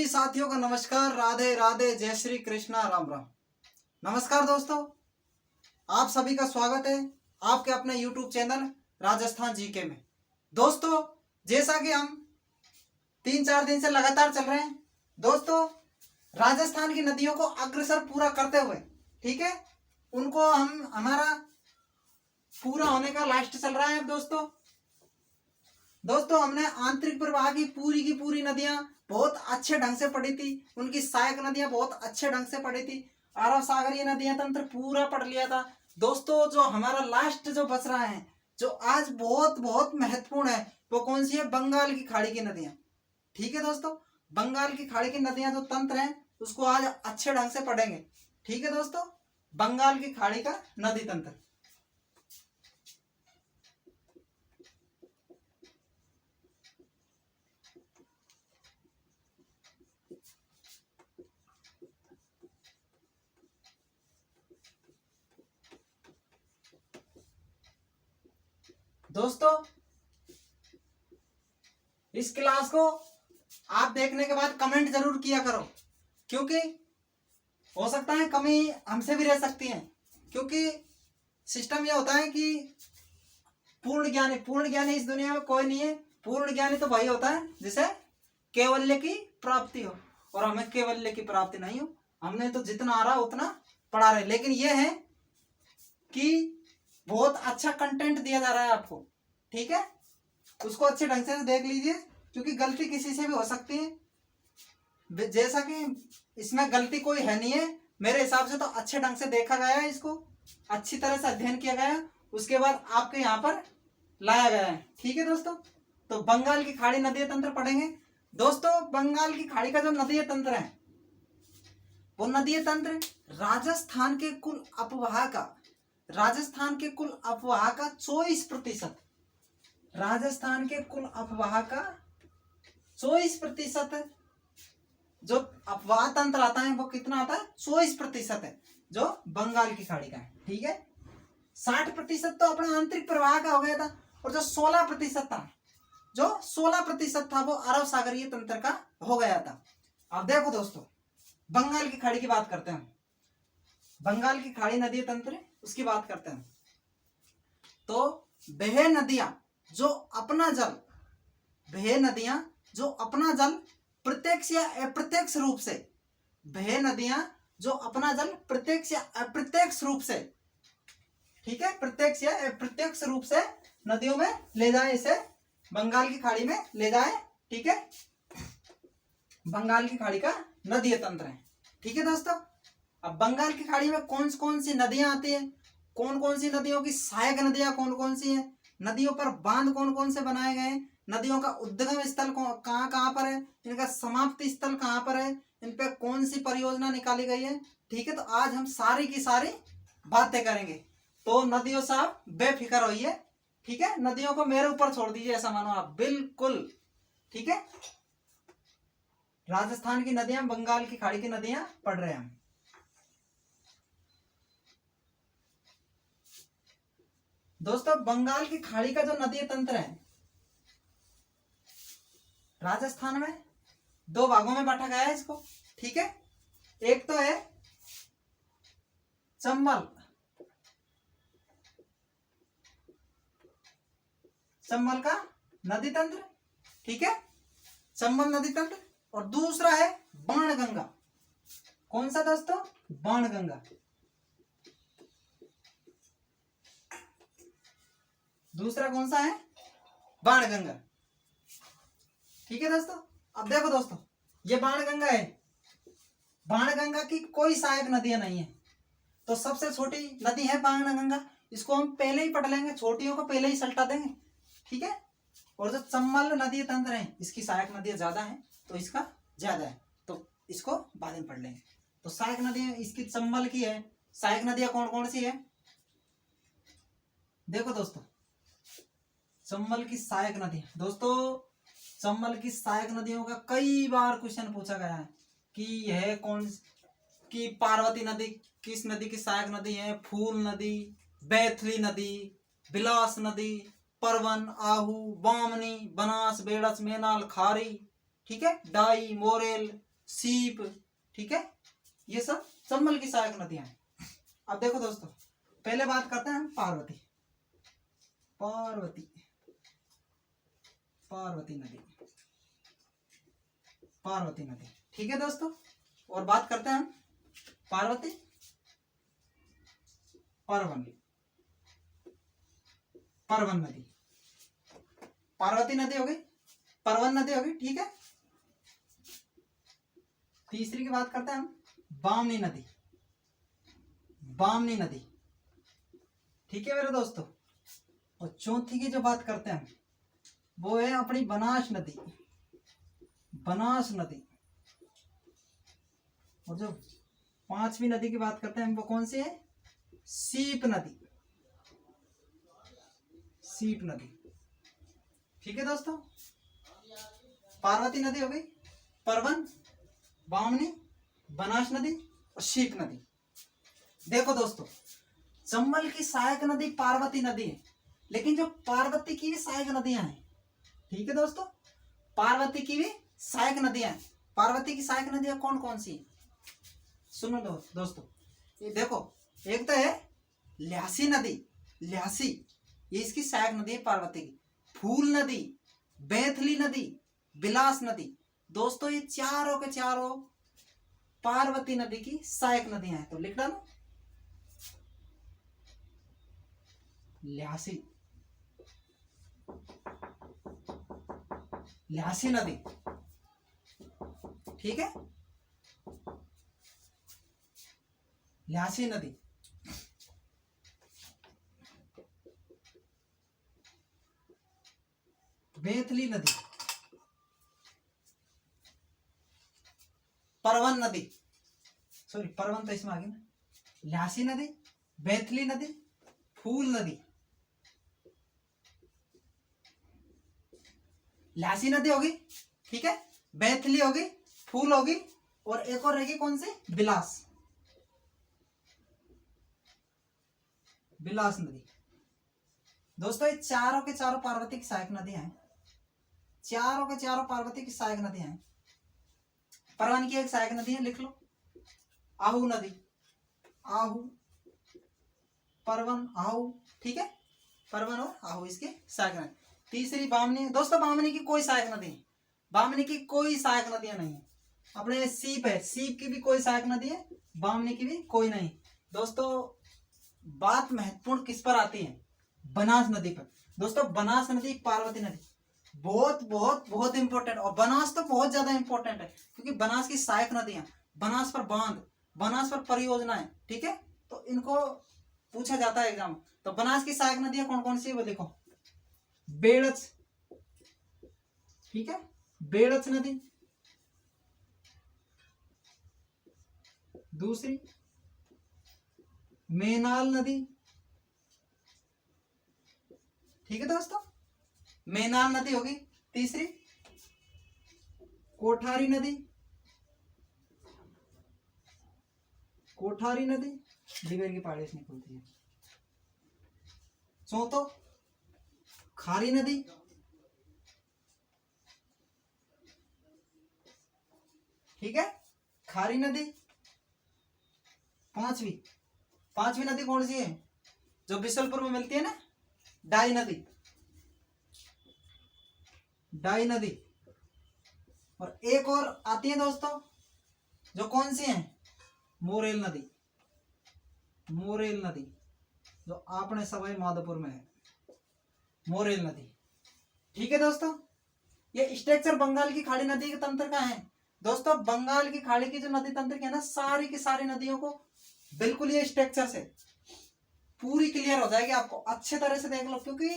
साथियों का नमस्कार, राधे राधे, जय श्री कृष्णा, राम राम। नमस्कार दोस्तों, आप सभी का स्वागत है आपके अपने YouTube चैनल राजस्थान जीके में। दोस्तों, जैसा कि हम 3-4 दिन से लगातार चल रहे हैं दोस्तों, राजस्थान की नदियों को अग्रसर पूरा करते हुए, ठीक है, उनको हमारा पूरा होने का लास्ट चल रहा है। दोस्तों हमने आंतरिक प्रवाह की पूरी नदियां बहुत अच्छे ढंग से पढ़ी थी, उनकी सहायक नदियां बहुत अच्छे ढंग से पढ़ी थी, अरब सागरीय नदियां तंत्र पूरा पढ़ लिया था। दोस्तों जो हमारा लास्ट जो बच रहा है, जो आज बहुत बहुत महत्वपूर्ण है, वो कौन सी है? बंगाल की खाड़ी की नदियां। ठीक है दोस्तों, बंगाल की खाड़ी की नदियां जो तंत्र है उसको आज अच्छे ढंग से पढ़ेंगे। ठीक है दोस्तों, बंगाल की खाड़ी का नदी तंत्र। दोस्तों इस क्लास को आप देखने के बाद कमेंट जरूर किया करो, क्योंकि हो सकता है कमी हमसे भी रह सकती है, क्योंकि सिस्टम ये होता है कि पूर्ण ज्ञानी इस दुनिया में कोई नहीं है। पूर्ण ज्ञानी तो वही होता है जिसे केवल्य की प्राप्ति हो, और हमें केवल्य की प्राप्ति नहीं हो। हमने तो जितना आ रहा उतना पढ़ा रहे, लेकिन यह है कि बहुत अच्छा कंटेंट दिया जा रहा है आपको। ठीक है, उसको अच्छे ढंग से देख लीजिए, क्योंकि गलती किसी से भी हो सकती है। जैसा कि इसमें गलती कोई है नहीं है मेरे हिसाब से, तो अच्छे ढंग से देखा गया है, इसको अच्छी तरह से अध्ययन किया गया है, उसके बाद आपके यहाँ पर लाया गया है। ठीक है दोस्तों, तो बंगाल की खाड़ी नदी तंत्र पढ़ेंगे। दोस्तों बंगाल की खाड़ी का जो नदी तंत्र है, वो नदी तंत्र राजस्थान के कुल अपवाह का 24%, राजस्थान के कुल अपवाह का 24% जो अपवाह तंत्र आता है, वो कितना आता है? 24% है जो बंगाल की खाड़ी का है। ठीक है, 60% तो अपना आंतरिक प्रवाह का हो गया था, और जो 16% था वो अरब सागरीय तंत्र का हो गया था। अब देखो दोस्तों, बंगाल की खाड़ी की बात करते हैं, बंगाल की खाड़ी नदी तंत्र उसकी बात करते हैं। तो वह नदियां जो अपना जल प्रत्यक्ष या अप्रत्यक्ष रूप से, वह नदियां जो अपना जल प्रत्यक्ष या अप्रत्यक्ष रूप से, ठीक है, प्रत्यक्ष या अप्रत्यक्ष रूप से नदियों में ले जाए, इसे बंगाल की खाड़ी में ले जाए। ठीक है, बंगाल की खाड़ी का नदी तंत्र है। ठीक है दोस्तों, अब बंगाल की खाड़ी में कौन कौन सी नदियां आती हैं, कौन कौन सी नदियों की सहायक नदियां कौन कौन सी हैं, नदियों पर बांध कौन कौन से बनाए गए हैं, नदियों का उद्गम स्थल कहाँ कहाँ पर है, इनका समाप्ति स्थल कहाँ पर है, इन पे कौन सी परियोजना निकाली गई है। ठीक है, तो आज हम सारी की सारी बातें करेंगे। तो नदियों से आप बेफिक्र होइए। ठीक है, नदियों को मेरे ऊपर छोड़ दीजिए, ऐसा मानो आप बिल्कुल। ठीक है, राजस्थान की नदियां, बंगाल की खाड़ी की नदियां पढ़ रहे हैं हम। दोस्तों बंगाल की खाड़ी का जो नदी तंत्र है, राजस्थान में 2 भागों में बांटा गया है इसको। ठीक है, एक तो है चंबल का नदी तंत्र। ठीक है, चंबल नदी तंत्र, और दूसरा है बाणगंगा। कौन सा दोस्तों? बाणगंगा। दूसरा कौन सा है? बाणगंगा। ठीक है दोस्तों, अब देखो दोस्तों, ये बाणगंगा है, बाणगंगा की कोई सहायक नदियां नहीं है, तो सबसे छोटी नदी है बाणगंगा। इसको हम पहले ही पढ़ लेंगे, छोटियों को पहले ही सल्टा देंगे। ठीक है, और जो चंबल नदी तंत्र है, इसकी सहायक नदियां ज्यादा है, तो इसका ज्यादा है, तो इसको बाद में पढ़ लेंगे। तो सहायक नदियां इसकी चंबल की है, सहायक नदियां कौन कौन सी है? देखो दोस्तों, चंबल की सहायक नदी, दोस्तों चंबल की सहायक नदियों का कई बार क्वेश्चन पूछा गया है कि यह कौन की पार्वती नदी किस नदी की सहायक नदी है? फूल नदी, बैथली नदी, बिलास नदी, परवन, आहू, बामनी, बनास, बेड़स, मेनाल, खारी, ठीक है, डाई, मोरेल, सीप, ठीक है, ये सब चंबल की सहायक नदियां हैं। अब देखो दोस्तों, पहले बात करते हैं हम पार्वती। पार्वती पार्वती नदी, पार्वती नदी, ठीक है दोस्तों। और बात करते हैं हम पार्वती परवन, परवन नदी। पार्वती नदी हो गई, परवन नदी हो गई, ठीक है। तीसरी की बात करते हैं हम बामनी नदी, बामनी नदी, ठीक है मेरे दोस्तों। और चौथी की जो बात करते हैं वो है अपनी बनास नदी, बनास नदी। और जो पांचवी नदी की बात करते हैं वो कौन सी है? सीप नदी, सीप नदी, ठीक है दोस्तों। पार्वती नदी हो गई, परवन, बामनी, बनास नदी और सीप नदी। देखो दोस्तों, चंबल की सहायक नदी पार्वती नदी है, लेकिन जो पार्वती की भी सहायक नदियां हैं, ठीक है दोस्तों, पार्वती की भी सहायक नदियां हैं। पार्वती की सहायक नदियां कौन कौन सी है? सुनो दोस्तों, ये देखो, एक तो है ल्यासी नदी, ल्यासी, ये इसकी सहायक नदी है पार्वती की। फूल नदी, बैथली नदी, बिलास नदी। दोस्तों ये चारों के चारों पार्वती नदी की सहायक नदियां हैं। तो लिख डालो ल्यासी, ल्यासी नदी, ठीक है, ल्यासी नदी। बैथली नदी, परवन नदी, सॉरी परवन तो इसमें आ गई ना, ल्यासी नदी, बैथली नदी, फूल नदी। ल्यासी नदी होगी, ठीक है, बैथली होगी, फूल होगी, और एक और रहेगी कौन सी? बिलास, बिलास नदी। दोस्तों ये चारों के चारों पार्वती की सहायक नदियां हैं, चारों के चारों पार्वती की सहायक नदियां हैं। परवन की एक सहायक नदी है, लिख लो आहू नदी, आहू, परवन, आहू, ठीक है, परवन और आहू इसकी सहायक नदी। तीसरी बामनी। दोस्तों बामनी की कोई सहायक नदी, बामनी की कोई सहायक नदियां नहीं है। अपने सीप है, सीप की भी कोई सहायक नदी है, बामनी की भी कोई नहीं। दोस्तों बात महत्वपूर्ण किस पर आती है? बनास नदी पर। दोस्तों बनास नदी, पार्वती नदी बहुत बहुत बहुत इंपॉर्टेंट, और बनास तो बहुत ज्यादा इंपॉर्टेंट है, क्योंकि बनास की सहायक नदियां, बनास पर बांध, बनास पर परियोजनाएं, ठीक है, तो इनको पूछा जाता है एग्जाम। तो बनास की सहायक नदियां कौन कौन सी है वो देखो, बेड़च, ठीक है, बेड़च नदी, दूसरी मेनाल नदी, ठीक है दोस्तों, मेनाल नदी होगी। तीसरी कोठारी नदी, कोठारी नदी, दिवेर की पहाड़ी से निकलती है। चौथो खारी नदी, ठीक है, खारी नदी। पांचवी, पांचवी नदी कौन सी है? जो बिशलपुर में मिलती है ना, डाई नदी, डाई नदी। और एक और आती है दोस्तों, जो कौन सी है? मोरेल नदी, मोरेल नदी, जो अपने सवाई माधोपुर में है, मोरेल नदी, ठीक है दोस्तों। ये स्ट्रक्चर बंगाल की खाड़ी नदी के तंत्र का है। दोस्तों बंगाल की खाड़ी की जो नदी तंत्र की है ना, सारी की सारी नदियों को बिल्कुल ये स्ट्रक्चर से पूरी क्लियर हो जाएगी, आपको अच्छे तरह से देख लो, क्योंकि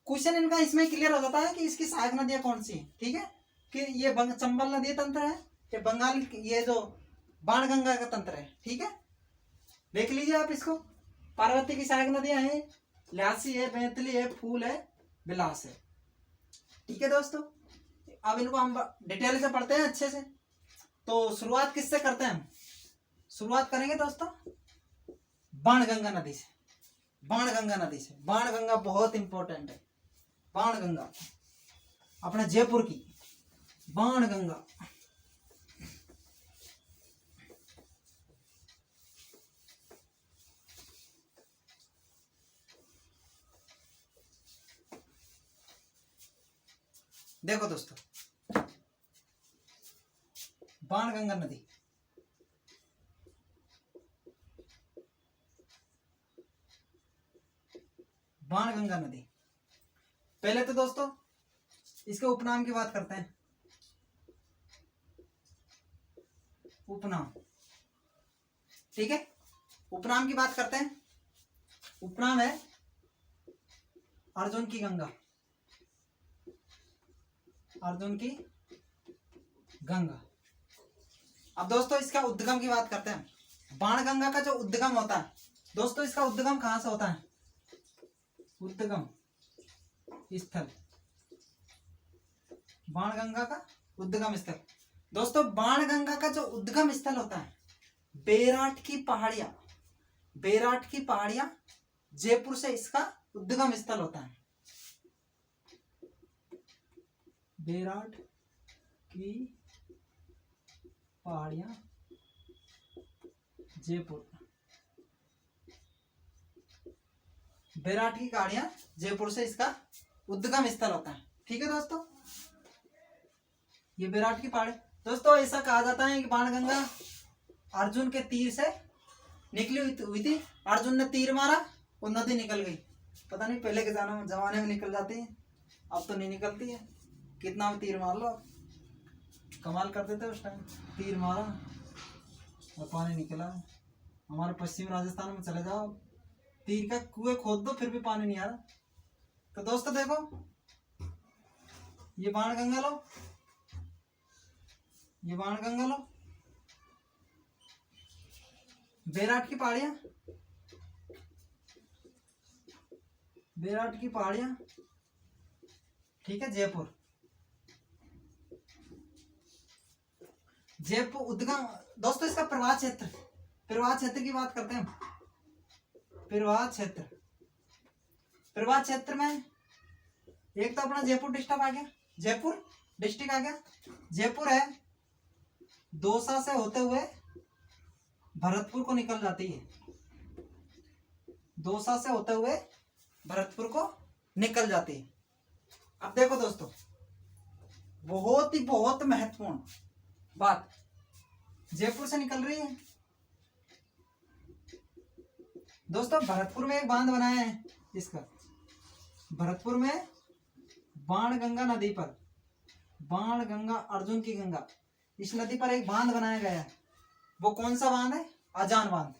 क्वेश्चन इनका इसमें क्लियर हो जाता है कि इसकी सहायक नदियां कौन सी है, ठीक है, कि ये चंबल नदी तंत्र है, ये बंगाल, ये जो बाणगंगा का तंत्र है, ठीक है, देख लीजिए आप इसको। पार्वती की सहायक नदियां हैं, ल्यासी है, बैतली है, फूल है, बिलास है, ठीक है दोस्तों। अब इनको हम डिटेल से पढ़ते हैं अच्छे से। तो शुरुआत किससे करते हैं हम? शुरुआत करेंगे दोस्तों बाणगंगा नदी से, बाणगंगा नदी से। बाणगंगा बहुत इंपॉर्टेंट है, बाणगंगा अपना जयपुर की बाणगंगा, देखो दोस्तों, बाणगंगा नदी, बाणगंगा नदी। पहले तो दोस्तों इसके उपनाम की बात करते हैं। उपनाम, ठीक है, उपनाम की बात करते हैं। उपनाम है अर्जुन की गंगा, अर्जुन की गंगा। अब दोस्तों इसका उद्गम की बात करते हैं। बाणगंगा का जो उद्गम होता है दोस्तों, इसका उद्गम कहां से होता है? उद्गम स्थल, बाणगंगा का उद्गम स्थल। दोस्तों बाणगंगा का जो उद्गम स्थल होता है, बेराट की पहाड़ियां, बेराट की पहाड़ियां, जयपुर से इसका उद्गम स्थल होता है। बेराट की पहाड़ियां, जयपुर, बेराट की पहाड़ियां जयपुर से इसका उद्गम स्थल होता है। ठीक है दोस्तों, ये बेराट की पहाड़ी। दोस्तों ऐसा कहा जाता है कि बाणगंगा अर्जुन के तीर से निकली हुई थी। अर्जुन ने तीर मारा और नदी निकल गई। पता नहीं पहले के जमाने में निकल जाती है, अब तो नहीं निकलती है। कितना भी तीर मार लो, कमाल करते थे उस टाइम। तीर मारा और पानी निकला। हमारे पश्चिम राजस्थान में चले जाओ, तीर का कुएं खोद दो फिर भी पानी नहीं आ रहा। तो दोस्तों देखो, ये बाणगंगा लो, ये बाणगंगा लो, बेराट की पहाड़ियां, बेराट की पहाड़ियां, ठीक है, जयपुर, जयपुर उद्गम। दोस्तों इसका प्रवाह क्षेत्र, प्रवाह क्षेत्र की बात करते हैं। प्रवाह क्षेत्र, प्रवाह क्षेत्र में एक तो अपना जयपुर डिस्ट्रिक्ट आ गया, जयपुर डिस्ट्रिक्ट आ गया। जयपुर है, दौसा से होते हुए भरतपुर को निकल जाती है, दौसा से होते हुए भरतपुर को निकल जाती है। अब देखो दोस्तों, बहुत ही बहुत महत्वपूर्ण बात, जयपुर से निकल रही है दोस्तों। भरतपुर में एक बांध बनाया है इसका, भरतपुर में बाणगंगा नदी पर, बाणगंगा अर्जुन की गंगा, इस नदी पर एक बांध बनाया गया है। वो कौन सा बांध है? अजान बांध,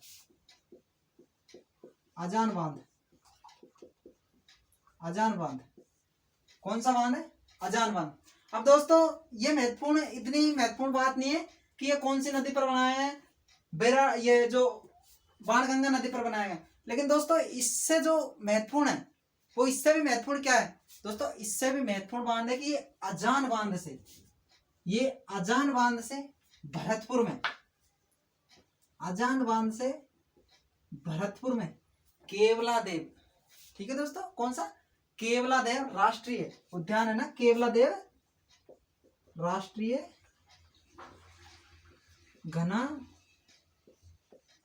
अजान बांध, अजान बांध। कौन सा बांध है? अजान बांध। अब दोस्तों ये महत्वपूर्ण, इतनी महत्वपूर्ण बात नहीं है कि ये कौन सी नदी पर बनाया है, बेरा, ये जो बाणगंगा नदी पर बनाया गया। लेकिन दोस्तों इससे जो महत्वपूर्ण है वो इससे भी महत्वपूर्ण क्या है दोस्तों, इससे भी महत्वपूर्ण बांध है कि ये अजान बांध से, ये अजान बांध से भरतपुर में, अजान बांध से भरतपुर में केवलादेव, ठीक है दोस्तों, कौन सा? केवलादेव राष्ट्रीय उद्यान है ना, केवलादेव राष्ट्रीय घना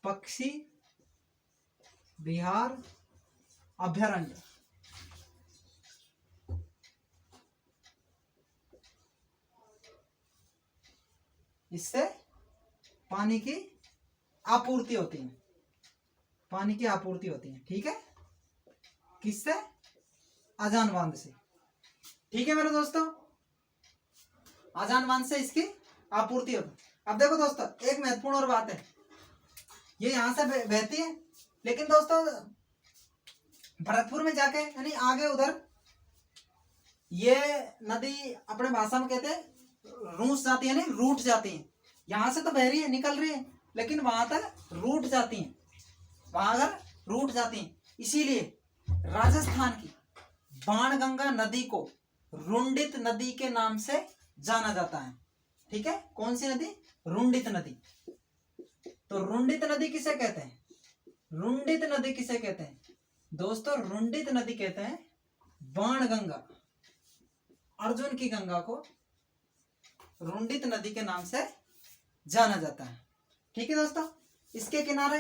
पक्षी विहार अभ्यारण्य। इससे पानी की आपूर्ति होती है, पानी की आपूर्ति होती है, ठीक है, किससे? अजान बांध से। ठीक है मेरे दोस्तों, अजान बांध से इसकी आपूर्ति होती है। अब देखो दोस्तों एक महत्वपूर्ण और बात है, ये यहां से बहती है, लेकिन दोस्तों भरतपुर में जाके यानी आगे उधर ये नदी अपने भाषा में कहते हैं रूस जाती है, नहीं रूट जाती है। यहां से तो बह रही है, निकल रही है, लेकिन वहां तक रूट जाती है, वहां अगर रूट जाती है। इसीलिए राजस्थान की बाणगंगा नदी को रुंडित नदी के नाम से जाना जाता है। ठीक है, कौन सी नदी? रुंडित नदी। तो रुंडित नदी किसे कहते हैं? रुंडित नदी किसे कहते हैं दोस्तों? रुंडित नदी कहते हैं बाणगंगा, अर्जुन की गंगा को रुंडित नदी के नाम से जाना जाता है। ठीक है दोस्तों, इसके किनारे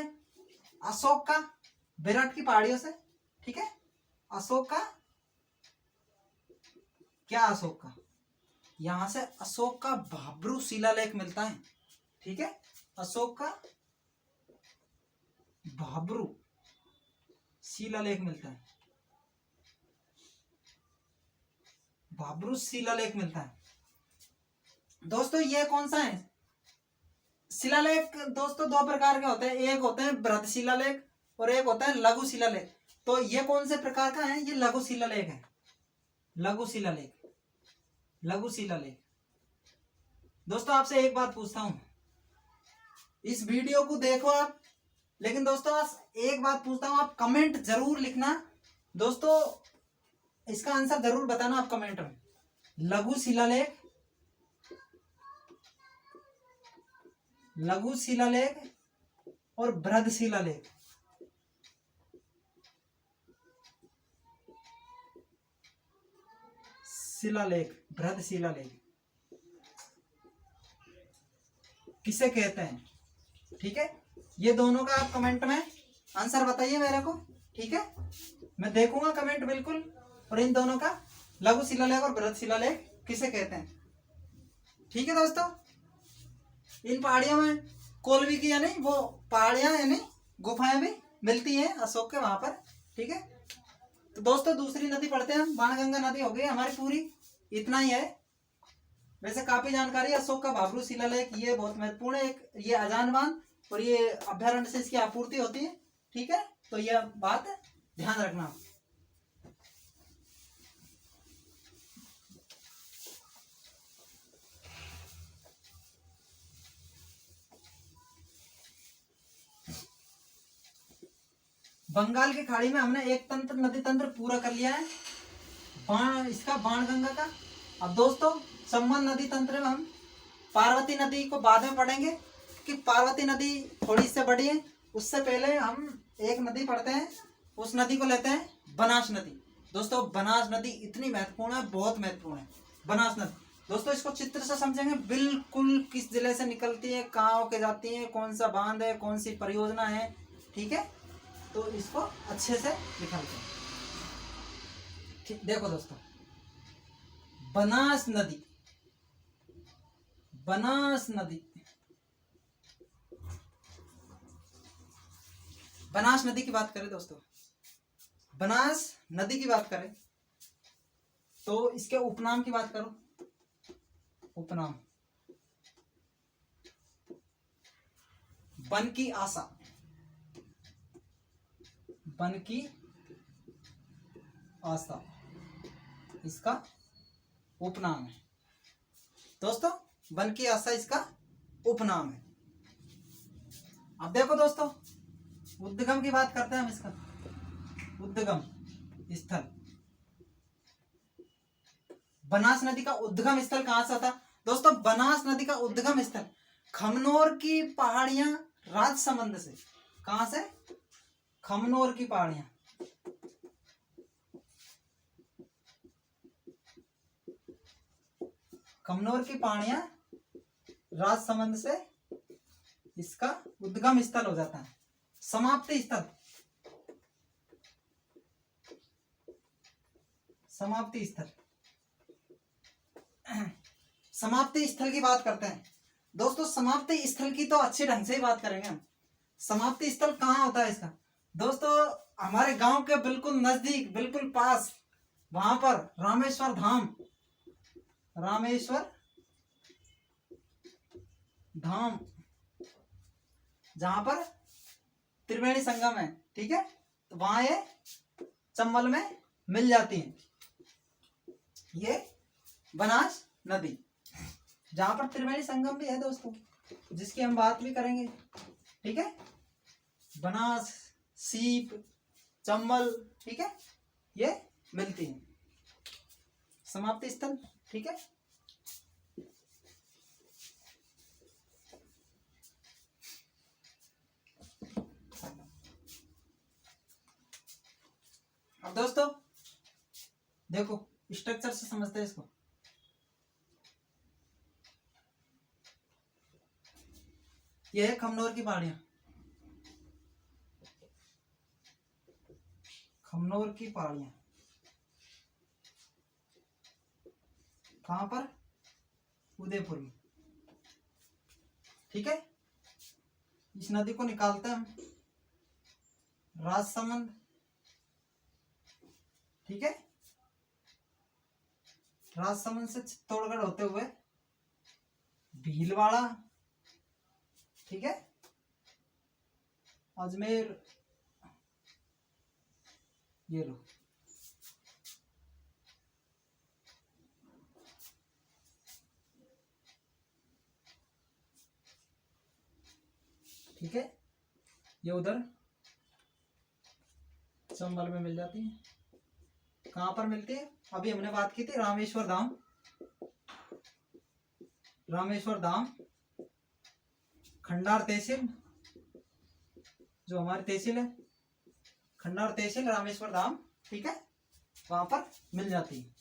अशोक का, बेराट की पहाड़ियों से, ठीक है, अशोक का, क्या अशोक का? यहां से अशोक का भाब्रू शिलालेख मिलता है। ठीक है, अशोक का भाब्रू शिलालेख मिलता है, भाब्रू शिलालेख मिलता है। दोस्तों ये कौन सा है शिलालेख? दोस्तों दो प्रकार के होते हैं, एक होते हैं बृहद शिलालेख और एक होता है लघु शिलालेख। तो ये कौन से प्रकार का है? ये लघु शिलालेख है, लघु शिलालेख, लघु शिलालेख। दोस्तों आपसे एक बात पूछता हूं, इस वीडियो को देखो आप, लेकिन दोस्तों एक बात पूछता हूं, आप कमेंट जरूर लिखना दोस्तों, इसका आंसर जरूर बताना आप कमेंट में। लघु शिलालेख, लघु शिलालेख और बृहद शिलालेख। शिलालेख, बृहद शिलालेख किसे कहते हैं? ठीक है, ये दोनों का आप कमेंट में आंसर बताइए मेरे को। ठीक है, मैं देखूंगा कमेंट बिल्कुल। और इन दोनों का लघु शिलालेख और बृहद शिलालेख किसे कहते हैं? ठीक है दोस्तों, इन पहाड़ियों में कोलवी की यानी वो पहाड़ियां यानी गुफाएं भी मिलती हैं अशोक के वहां पर। ठीक है, तो दोस्तों दूसरी नदी पढ़ते हैं हम। बाणगंगा नदी हो गई हमारी पूरी, इतना ही है। वैसे काफी जानकारी अशोक का भाब्रू शिलालेख ये बहुत महत्वपूर्ण है। एक ये अजान बांध और ये अभ्यारण्य से इसकी आपूर्ति होती है। ठीक है, तो यह बात ध्यान रखना। बंगाल की खाड़ी में हमने एक तंत्र नदी तंत्र पूरा कर लिया है, इसका बाणगंगा का। अब दोस्तों संबंध नदी तंत्र में हम पार्वती नदी को बाद में पढ़ेंगे कि पार्वती नदी थोड़ी से बड़ी है। उससे पहले हम एक नदी पढ़ते हैं, उस नदी को लेते हैं बनास नदी। दोस्तों बनास नदी इतनी महत्वपूर्ण है, बहुत महत्वपूर्ण है बनास नदी। दोस्तों इसको चित्र से समझेंगे बिल्कुल, किस जिले से निकलती है, कहाँ होके जाती है, कौन सा बांध है, कौन सी परियोजना है। ठीक है, तो इसको अच्छे से निकालते हैं। ठीक, देखो दोस्तों बनास नदी, बनास नदी, बनास नदी की बात करें दोस्तों, बनास नदी की बात करें तो इसके उपनाम की बात करो। उपनाम बन की आशा, बन की आशा इसका उपनाम है। दोस्तों बन की आशा इसका उपनाम है। अब देखो दोस्तों उद्गम की बात करते हैं हम इसका। उद्गम स्थल, बनास नदी का उद्गम स्थल कहां से था? दोस्तों बनास नदी का उद्गम स्थल खमनोर की पहाड़ियां राजसमंद से। कहां से? खमनोर की पहाड़ियां, खमनोर की पहाड़ियां राजसमंद से इसका उद्गम स्थल हो जाता है। समाप्ति स्थल, समाप्ति स्थल, समाप्ति स्थल की बात करते हैं दोस्तों। समाप्ति स्थल की तो अच्छे ढंग से ही बात करेंगे हम। समाप्ति स्थल कहाँ होता है इसका? दोस्तों हमारे गांव के बिल्कुल नजदीक, बिल्कुल पास, वहां पर रामेश्वर धाम, रामेश्वर धाम, जहां पर त्रिवेणी संगम है। ठीक है, तो वहां ये चंबल में मिल जाती है, ये बनास नदी, जहां पर त्रिवेणी संगम भी है दोस्तों, जिसकी हम बात भी करेंगे। ठीक है, बनास, सीप, चंबल, ठीक है, ये मिलती है समाप्ति स्थल। ठीक है, अब दोस्तों देखो स्ट्रक्चर से समझते हैं इसको। यह है खमनोर की पहाड़ियां, खमनोर की पहाड़ियां कहां पर? उदयपुर में। ठीक है, इस नदी को निकालते हैं हम राजसमंद। ठीक है, राजसमंद से चित्तौड़गढ़ होते हुए भीलवाड़ा, ठीक है, अजमेर, ये लो, ठीक है, ये उधर चंबल में मिल जाती है। कहाँ पर मिलती है? अभी हमने बात की थी रामेश्वर धाम, रामेश्वर धाम खंडार तहसील, जो हमारी तहसील है खंडार तहसील रामेश्वर धाम, ठीक है, वहां पर मिल जाती है।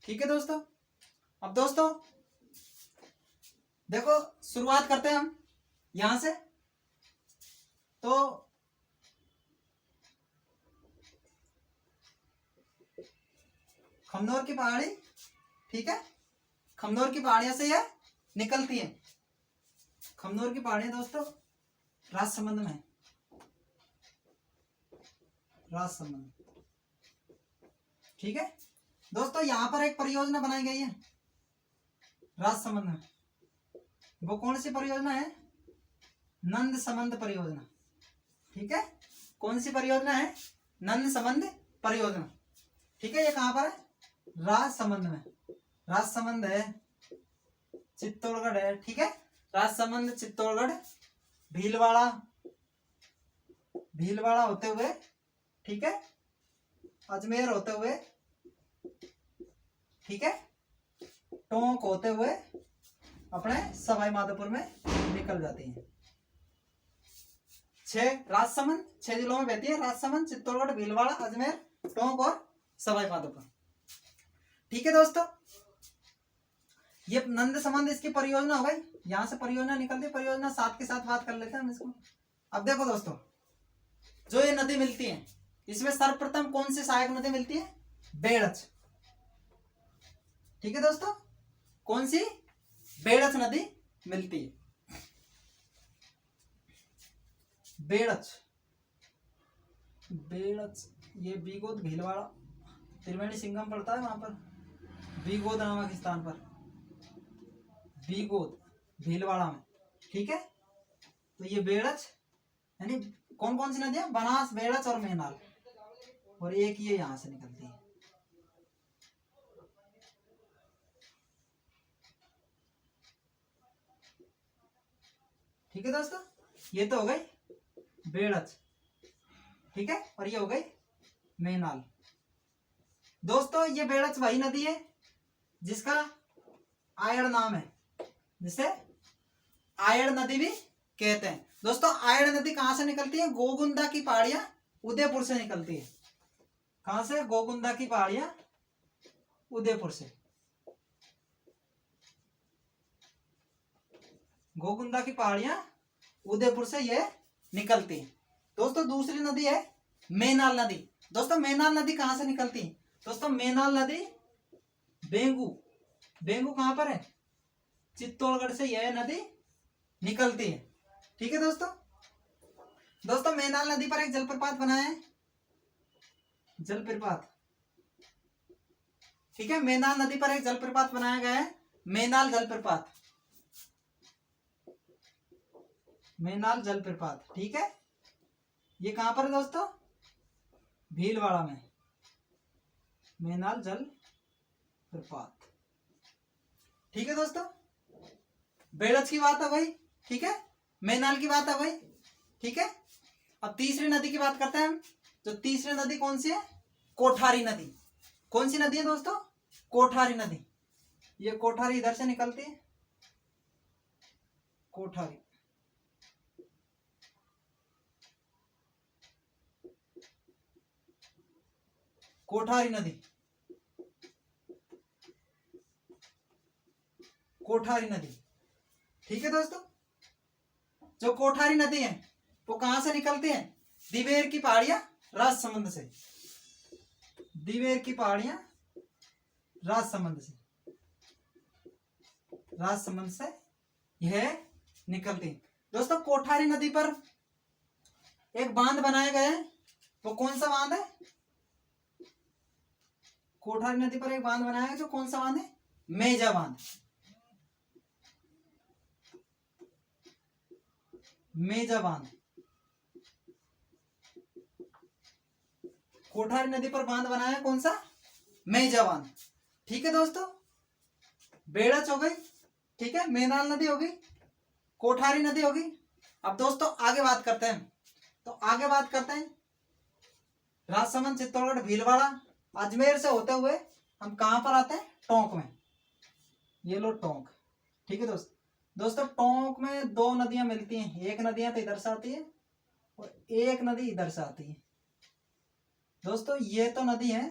ठीक है दोस्तों, अब दोस्तों देखो शुरुआत करते हैं हम यहां से। तो खमनोर की पहाड़ी, ठीक है, खमनोर की पहाड़ियां से यह निकलती है। खमनोर की पहाड़ियां दोस्तों राजसमंद में, राजसमंद, ठीक है दोस्तों। यहां पर एक परियोजना बनाई गई है राजसमंद में, वो कौन सी परियोजना है? नंद समंद परियोजना। ठीक है, कौन सी परियोजना है? नंद समंद परियोजना। ठीक है, ये कहां पर है? राजसमंद में। राजसमंद है, चित्तौड़गढ़ है, ठीक है, राजसमंद, चित्तौड़गढ़, भीलवाड़ा, भीलवाड़ा होते हुए, ठीक है, अजमेर होते हुए, ठीक है, टोंक होते हुए अपने सवाई माधोपुर में निकल जाती है। 6 राजसमंद 6 जिलों में बहती है, राजसमंद, चित्तौड़गढ़, भीलवाड़ा, अजमेर, टोंक और सवाई माधोपुर। ठीक है दोस्तों, ये नंद समंद इसकी परियोजना हो गई। यहां से परियोजना निकलती है, परियोजना साथ के साथ बात कर लेते हैं हम इसको। अब देखो दोस्तों, जो ये नदी मिलती है, इसमें सर्वप्रथम कौन सी सहायक नदी मिलती है? बेड़च। ठीक है दोस्तों, कौन सी? बेड़च नदी मिलती है। बेड़च, बेड़च, ये बीगोद, भीलवाड़ा, त्रिवेणी संगम पड़ता है वहां पर, बीगोद नामक स्थान पर, बीगोद, भीलवाड़ा में। ठीक है, तो ये बेड़च, यानी कौन कौन सी नदियां? बनास, बेड़च और मेनाल, और एक ये यहां से निकलती है। ठीक है दोस्तों, ये तो हो गई बेड़च, ठीक है, और ये हो गई मेनाल। दोस्तों ये बेड़च वही नदी है जिसका आयड़ नाम है, जिसे आयड़ नदी भी कहते हैं। दोस्तों आयड़ नदी कहां से निकलती है? गोगुंदा की पहाड़ियां उदयपुर से निकलती है। कहां से? गोगुंदा की पहाड़ियां उदयपुर से। गोगुंदा की पहाड़ियां उदयपुर से ये निकलती है। दोस्तों दूसरी नदी है मेनाल नदी। दोस्तों मेनाल नदी कहां से निकलती है? दोस्तों मेनाल नदी बेंगू, बेंगू कहां पर है? चित्तौड़गढ़ से यह नदी निकलती है। ठीक है दोस्तों, दोस्तों मेनाल नदी पर एक जलप्रपात बना है, जलप्रपात, ठीक है, मेनाल नदी पर एक जलप्रपात बनाया गया है, मेनाल जलप्रपात, मेनाल जलप्रपात। ठीक है, ये कहां पर है दोस्तों? भीलवाड़ा में, मेनाल जलप्रपात। ठीक है दोस्तों, बेड़च की बात है भाई, ठीक है, मेनाल की बात है भाई, ठीक है। अब तीसरी नदी की बात करते हैं हम। जो तीसरी नदी कौन सी है? कोठारी नदी। कौन सी नदी है दोस्तों? कोठारी नदी। ये कोठारी इधर से निकलती है, कोठारी, कोठारी नदी, कोठारी नदी। ठीक है दोस्तों, जो कोठारी नदी है वो कहां से निकलती है? दिवेर की पहाड़ियां राजसमंद से। दिवेर की पहाड़ियां राजसमंद से यह निकलती। दोस्तों कोठारी नदी पर एक बांध बनाए गए हैं, वो कौन सा बांध है? कोठारी नदी पर एक बांध बनाया है, जो कौन सा बांध है? मेजा बांध। मेजा बांध, कोठारी नदी पर बांध बनाया है, कौन सा? मेजा बांध। ठीक है दोस्तों, बेड़च हो गई, ठीक है, मेनाल नदी होगी, कोठारी नदी होगी। अब दोस्तों आगे बात करते हैं, तो आगे बात करते हैं राजसमंद, चित्तौड़गढ़, भीलवाड़ा, अजमेर से होते हुए हम कहां पर आते हैं? टोंक में। ये लो टोंक। ठीक है दोस्तों टोंक में दो नदियां मिलती हैं, एक नदियां तो इधर से आती है और एक नदी इधर से आती है। दोस्तों ये तो नदी है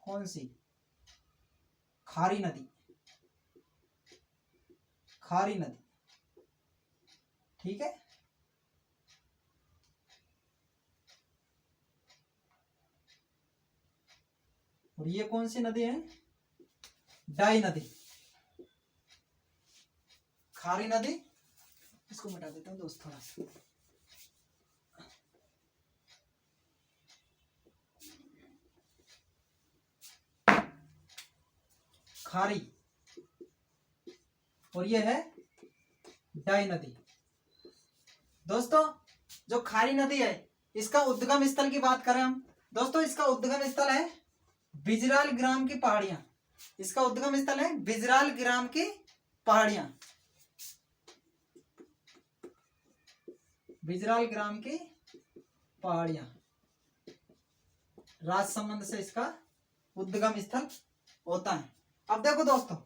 कौन सी? खारी नदी। खारी नदी, ठीक है। और ये कौन सी नदी है? डाई नदी। खारी नदी, इसको मिटा देता हूं दोस्त थोड़ा सा। खारी, और ये है डाई नदी। दोस्तों जो खारी नदी है, इसका उद्गम स्थल की बात करें हम, दोस्तों इसका उद्गम स्थल है बिजराल ग्राम की पहाड़ियां। इसका उद्गम स्थल है बिजराल ग्राम की पहाड़ियां। बिजराल ग्राम की पहाड़ियां, राजसमंद से इसका उद्गम स्थल होता है। अब देखो दोस्तों,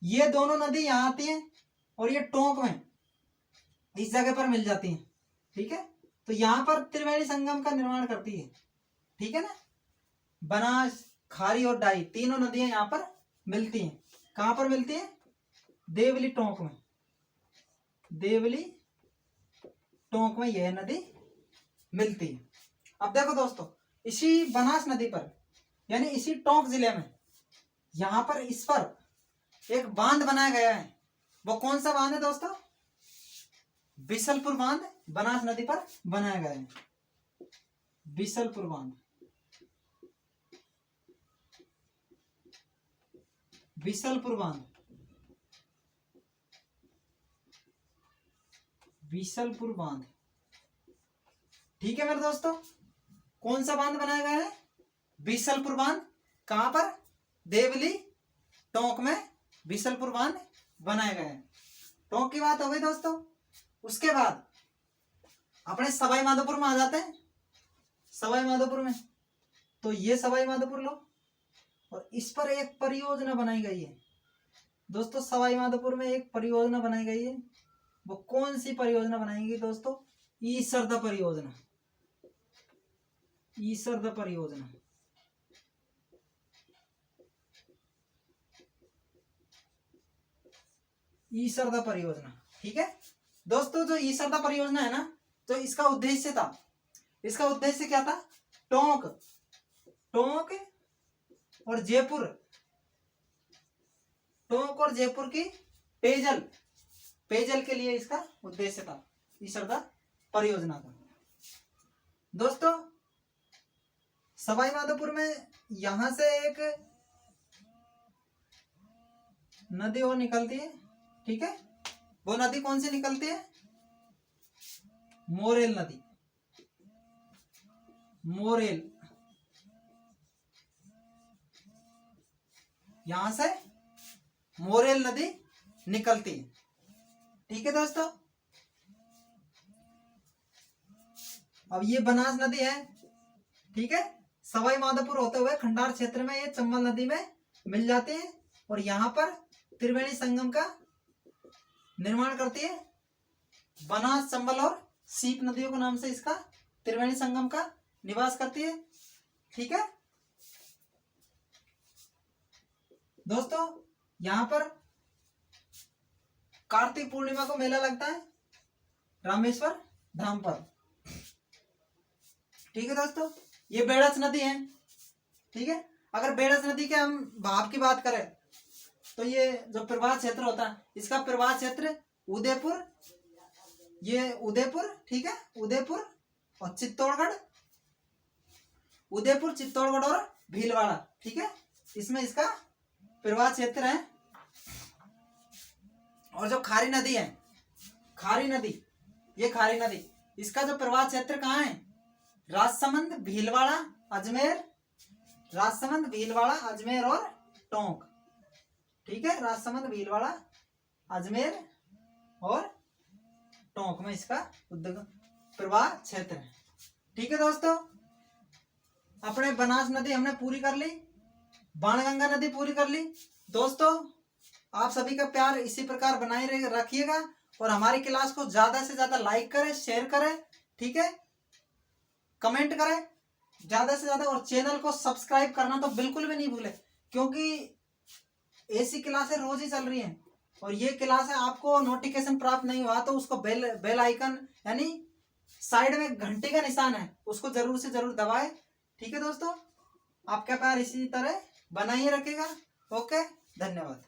ये दोनों नदी यहां आती हैं और ये टोंक में इस जगह पर मिल जाती हैं, ठीक है। तो यहां पर त्रिवेणी संगम का निर्माण करती है, ठीक है ना। बनास, खारी और डाई तीनों नदियां यहां पर मिलती हैं। कहां पर मिलती है? देवली टोंक में। देवली टोंक में यह नदी मिलती है। अब देखो दोस्तों, इसी बनास नदी पर यानी इसी टोंक जिले में यहां पर इस पर एक बांध बनाया गया है। वो कौन सा बांध है दोस्तों? बिसलपुर बांध बनास नदी पर बनाया गया है। बिसलपुर बांध, बिसलपुर बांध, बिसलपुर बांध, ठीक है मेरे दोस्तों। कौन सा बांध बनाया गया है? बिसलपुर बांध। कहां पर? देवली टोंक में बिसलपुर बांध बनाया गया है। टोंक की बात हो गई दोस्तों। उसके बाद अपने सवाई माधोपुर में आ जाते हैं। सवाई माधोपुर में, तो ये सवाई माधोपुर लो, और इस पर एक परियोजना बनाई गई है दोस्तों। सवाई माधोपुर में एक परियोजना बनाई गई है। वो कौन सी परियोजना बनाई गई दोस्तों? ईसरदा परियोजना। ईसरदा परियोजना, ईसरदा परियोजना, ठीक है दोस्तों। जो ईसरदा परियोजना है ना, तो इसका उद्देश्य था, इसका उद्देश्य क्या था? टोंक, टोंक और जयपुर, टोंक और जयपुर की पेयजल, पेयजल के लिए इसका उद्देश्य था ईसरदा परियोजना का। दोस्तों सवाई माधोपुर में यहां से एक नदी और निकलती है, ठीक है। वो नदी कौन सी निकलती है? मोरेल नदी। मोरेल, यहां से मोरेल नदी निकलती है, ठीक है दोस्तों। अब ये बनास नदी है, ठीक है। सवाई माधोपुर होते हुए खंडार क्षेत्र में ये चंबल नदी में मिल जाते हैं और यहां पर त्रिवेणी संगम का निर्माण करती है। बनास, चंबल और सीप नदियों के नाम से इसका त्रिवेणी संगम का निवास करती है, ठीक है दोस्तों। यहां पर कार्तिक पूर्णिमा को मेला लगता है रामेश्वर धाम पर, ठीक है दोस्तों। ये बेड़च नदी है, ठीक है। अगर बेड़स नदी के हम भाव की बात करें तो ये जो प्रवाह क्षेत्र होता है, इसका प्रवाह क्षेत्र उदयपुर, ये उदयपुर, ठीक है, उदयपुर और चित्तौड़गढ़, उदयपुर, चित्तौड़गढ़ और भीलवाड़ा, ठीक है, इसमें इसका प्रवाह क्षेत्र है। और जो खारी नदी है, खारी नदी, ये खारी नदी, इसका जो प्रवाह क्षेत्र कहाँ है? राजसमंद, भीलवाड़ा, अजमेर, राजसमंद, भीलवाड़ा, अजमेर और टोंक, ठीक है, राजसमंद, भीलवाड़ा, अजमेर और टोंक में इसका प्रवाह क्षेत्र है। ठीक है दोस्तों, अपने बनास नदी हमने पूरी कर ली, बाणगंगा नदी पूरी कर ली। दोस्तों आप सभी का प्यार इसी प्रकार बनाए रखिएगा और हमारी क्लास को ज्यादा से ज्यादा लाइक करें, शेयर करें, ठीक है, कमेंट करें ज्यादा से ज्यादा, और चैनल को सब्सक्राइब करना तो बिल्कुल भी नहीं भूले, क्योंकि ऐसी क्लासें रोज ही चल रही हैं और ये क्लास है, आपको नोटिफिकेशन प्राप्त नहीं हुआ तो उसको बेल आइकन यानी साइड में घंटे का निशान है, उसको जरूर से जरूर दबाएं। ठीक है दोस्तों, आपका प्यार इसी तरह बनाए रखेगा। ओके, धन्यवाद।